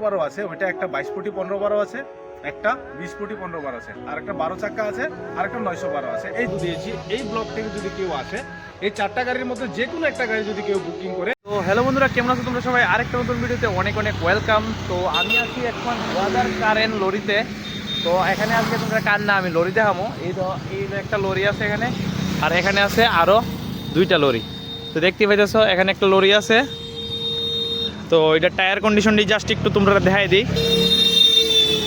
12 আছে, ওইটা একটা 22 ফুটি 15-12 আছে, একটা 20 ফুটি 15-12 আছে, আর একটা 12 চাকা আছে, আর একটা 912 আছে। এই দিয়েছি। এই ব্লক থেকে যদি কেউ আসে, এই 4টা গাড়ির মধ্যে যে কোনো একটা গাড়ি যদি কেউ বুকিং করে। তো হ্যালো বন্ধুরা, কেমন আছো তোমরা সবাই? আরেকটা নতুন ভিডিওতে অনেক অনেক ওয়েলকাম। তো আমি আছি এখন ব্রাদার কার এন্ড লরিতে। তো এখানে আজকে তোমরা কার না আমি লরি দেখামো। এই একটা লরি আছে এখানে, আর এখানে আছে আরো দুইটা লরি। তো দেখতে পাইতেছো এখানে একটা লরি আছে। তো এটা টায়ার কন্ডিশনটি জাস্ট একটু তোমরা দেখাই দিই।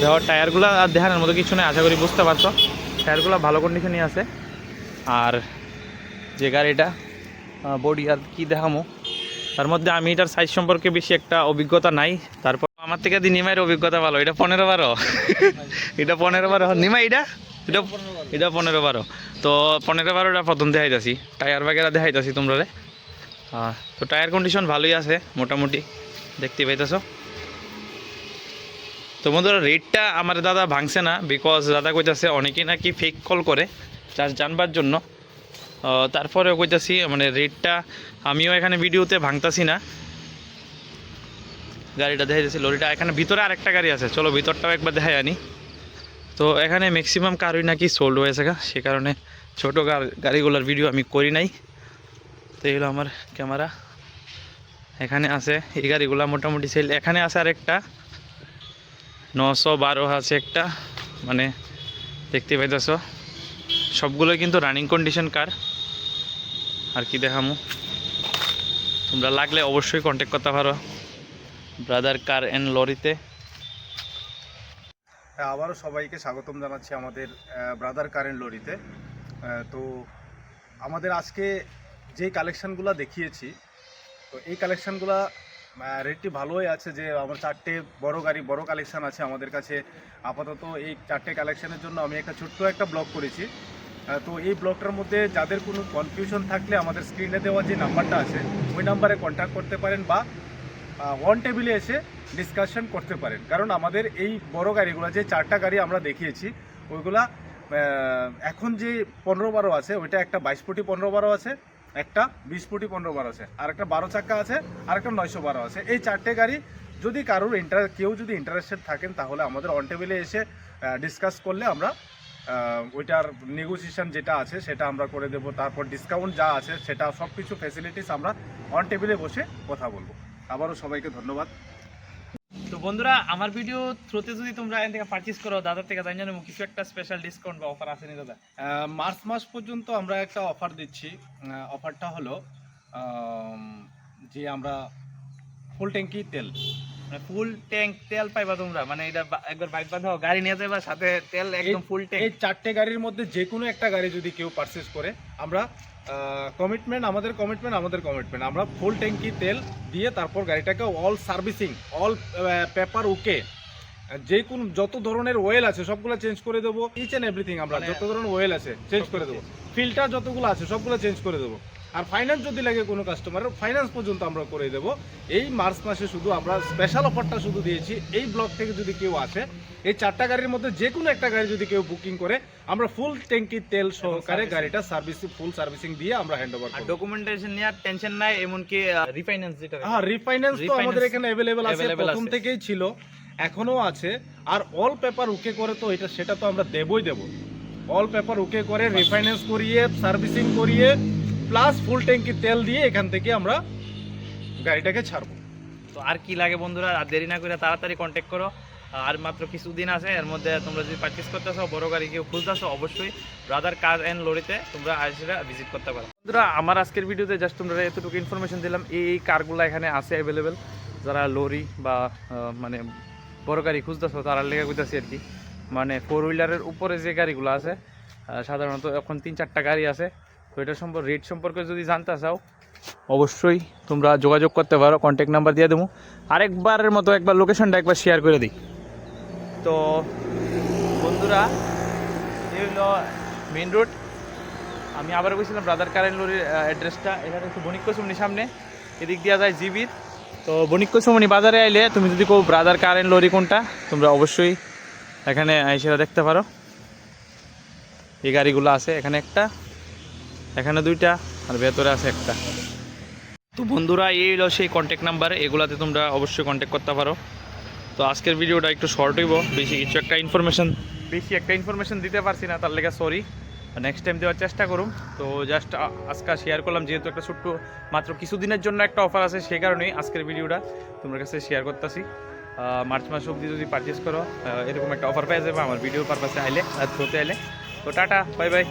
দেখো টায়ারগুলো আর দেখানোর মতো কিছু নেই, আশা করি বুঝতে পারছো। টায়ারগুলো ভালো কন্ডিশনই আছে। আর যে গাড়িটা বডি আর কি দেখামো, তার মধ্যে আমি এটার সাইজ সম্পর্কে বেশি একটা অভিজ্ঞতা নাই। তারপর আমার থেকে নিমাইয়ের অভিজ্ঞতা ভালো। এটা 15-12 এটা 15-12 নিমাই, এটা 15-12। তো 15-12টা প্রথম দেখাইতেছি, টায়ার বাগেরা দেখাইতেছি তোমরা। তো টায়ার কন্ডিশন ভালোই আছে মোটামুটি, দেখতে পাইতেছ। তো বন্ধুরা রেটটা আমার দাদা ভাঙছে না, বিকজ দাদা কইতাছে অনেকেই নাকি ফেক কল করে জাস্ট জানবার জন্য। তারপরেও কইতাছি মানে রেটটা আমিও এখানে ভিডিওতে ভাঙতাছি না। গাড়িটা দেখাইতেছি লরিটা, এখানে ভিতরে আরেকটা গাড়ি আছে, চলো ভিতরটাও একবার দেখাই আনি। তো এখানে ম্যাক্সিমাম কারই নাকি সোল্ড হয়েছে, সে কারণে ছোটো গাড়িগুলোর ভিডিও আমি করি নাই। তো এই হলো আমার ক্যামেরা। এখানে আছে এই গাড়িগুলো মোটামুটি সেল। এখানে আছে আরেকটা 912 আছে একটা, মানে দেখতে পাইতেছ সবগুলোই কিন্তু রানিং কন্ডিশন কার। আর কি দেখামু, তোমরা লাগলে অবশ্যই কন্ট্যাক্ট করতে পারো ব্রাদার কার এন্ড লরিতে। আবারও সবাইকে স্বাগতম জানাচ্ছি আমাদের ব্রাদার কার এন্ড লরিতে। তো আমাদের আজকে যেই কালেকশানগুলো দেখিয়েছি, তো এই কালেকশানগুলো রেটটি ভালোই আছে। যে আমার 4টে বড় কালেকশান আছে আমাদের কাছে আপাতত। এই 4টে কালেকশানের জন্য আমি ছোট্ট একটা ব্লগ করেছি। তো এই ব্লগটার মধ্যে যাদের কোনো কনফিউশন থাকলে আমাদের স্ক্রিনে দেওয়া যে নাম্বারটা আছে ওই নাম্বারে কন্ট্যাক্ট করতে পারেন, বা ওয়ান টেবিলে এসে ডিসকাশন করতে পারেন। কারণ আমাদের এই বড় গাড়িগুলো যে 4টা গাড়ি আমরা দেখিয়েছি, ওইগুলা এখন যে 15-12 আছে, ওইটা একটা 22 ফুটি 15-12 আছে, একটা 20 ফুটি 15-12 আছে, আর একটা 12 চাকা আছে, আর একটা 912 আছে। এই 4টে গাড়ি যদি কারোর কেউ যদি ইন্টারেস্টেড থাকেন, তাহলে আমাদের অন টেবিলে এসে ডিসকাস করলে আমরা ওইটার নেগোসিয়েশন যেটা আছে সেটা আমরা করে দেবো। তারপর ডিসকাউন্ট যা আছে সেটা সব কিছু ফ্যাসিলিটিস আমরা অন টেবিলে বসে কথা বলবো। আবারও সবাইকে ধন্যবাদ। তো বন্ধুরা আমার ভিডিও থ্রুতে যদি তোমরা এখান থেকে পারচেজ করো দাদার থেকে, তাই জানো কিছু একটা স্পেশাল ডিসকাউন্ট বা অফার আছে নি দাদা? মার্চ মাস পর্যন্ত আমরা একটা অফার দিচ্ছি। অফারটা হলো যে আমরা ফুল ট্যাঙ্কি তেল, মানে ফুল ট্যাঙ্ক তেল পাইবা তোমরা, মানে এটা একবার বাইক বাঁধাও গাড়ি নিয়ে যাবে সাথে তেল একদম ফুল ট্যাঙ্ক। এই 4টে গাড়ির মধ্যে যে কোনো একটা গাড়ি যদি কেউ পারচেজ করে, আমরা আমাদের কমিটমেন্ট আমরা ফুল ট্যাঙ্কি তেল দিয়ে তারপর গাড়িটাকে অল সার্ভিসিং, অল পেপার ওকে, যে কোন যত ধরনের ওয়েল আছে সবগুলো চেঞ্জ করে দেবো। ইচ অ্যান্ড এভরিথিং আমরা যত ধরনের ওয়েল আছে চেঞ্জ করে দেবো, ফিল্টার যতগুলো আছে সবগুলো চেঞ্জ করে দেবো। আর ফাইন্যান্স যদি লাগে কোনো কাস্টমারের, ফাইন্যান্স পর্যন্ত আমরা করে দেবো। এই মার্চ মাসে শুধু আমরা স্পেশাল অফারটা শুধু দিয়েছি। এই ব্লক থেকে যদি কেউ আসে, এই 4টা গাড়ির মধ্যে যে কোনো একটা গাড়ি যদি কেউ বুকিং করে, আমরা ফুল ট্যাঙ্কি তেল সহকারে গাড়িটা ফুল সার্ভিসিং দিয়ে আমরা হ্যান্ড ওভার করব। ডকুমেন্টেশন নিয়ে টেনশন নাই, এমনকি রিফাইন্যান্স যেটা, রিফাইন্যান্স তো আমাদের এখানে অ্যাভেলেবেল আছে, প্রথম থেকেই ছিল, এখনো আছে। আর অল পেপার ওকে করে তো সেটা তো আমরা দেবই দেব। অল পেপার ওকে করে রিফাইন্যান্স করিয়ে সার্ভিসিং করিয়ে প্লাস ফুল ট্যাঙ্কি তেল দিয়ে এখান থেকে আমরা গাড়িটাকে ছাড়বো। তো আর কি লাগে বন্ধুরা, আর দেরি না করে তাড়াতাড়ি কন্ট্যাক্ট করো। আর মাত্র কিছুদিন আছে, এর মধ্যে তোমরা যদি পারচেস করতেছো, বড় গাড়ি কেউ খুলতেছো, অবশ্যই ব্রাদার কার এন্ড লরিতে তোমরা আসলে ভিজিট করতে পারো। বন্ধুরা আমার আজকের ভিডিওতে জাস্ট তোমরা এতটুকু ইনফরমেশন দিলাম। এই কারগুলো এখানে আছে অ্যাভেলেবেল। যারা লরি বা মানে বড় গাড়ি খুঁজতেছো তারা লেগে কইতাছি আর কি, মানে 4 হুইলারের উপরে যে গাড়িগুলো আছে, সাধারণত এখন 3-4টা গাড়ি আছে। তো এটার রেট সম্পর্কে যদি জানতে চাও, অবশ্যই তোমরা যোগাযোগ করতে পারো, কন্ট্যাক্ট নাম্বার দিয়ে দেবো। আরেকবারের মতো একবার লোকেশনটা একবার শেয়ার করে দিই। তো বন্ধুরা এই হলো মেন রোড। আমি আবার বলছিলাম ব্রাদার কার এন্ড লরির অ্যাড্রেসটা এখানে একটু বণিক-কুসুমনি সামনে, এদিক দেওয়া যায় জিবির। তো বণিক-কুসুমনি বাজারে আইলে তুমি যদি কেউ ব্রাদার কার এন্ড লরি কোনটা, তোমরা অবশ্যই এখানে এসে দেখতে পারো। এই গাড়িগুলো আছে, এখানে একটা, এখানে 2টা, আর ভেতরে আছে একটা। তো বন্ধুরা এই হলো সেই কন্ট্যাক্ট নাম্বার, এগুলাতে তোমরা অবশ্যই কন্ট্যাক্ট করতে পারো। তো আজকের ভিডিওটা একটু শর্ট হইব, বেশি একটা ইনফরমেশন দিতে পারছি না, তার লেগে সরি। নেক্সট টাইম দেওয়ার চেষ্টা করুম। তো জাস্ট আজকে শেয়ার করলাম, যেহেতু একটা ছোট্ট মাত্র কিছুদিনের জন্য একটা অফার আছে, সেই কারণেই আজকের ভিডিওটা তোমার কাছে শেয়ার করতেছি। মার্চ মাস অবধি যদি পারচেস করো এরকম একটা অফার পেয়ে যাবে আমার ভিডিও পারপাসে আইলে, থ্রুতে আইলে। তো টাটা, বাই বাই।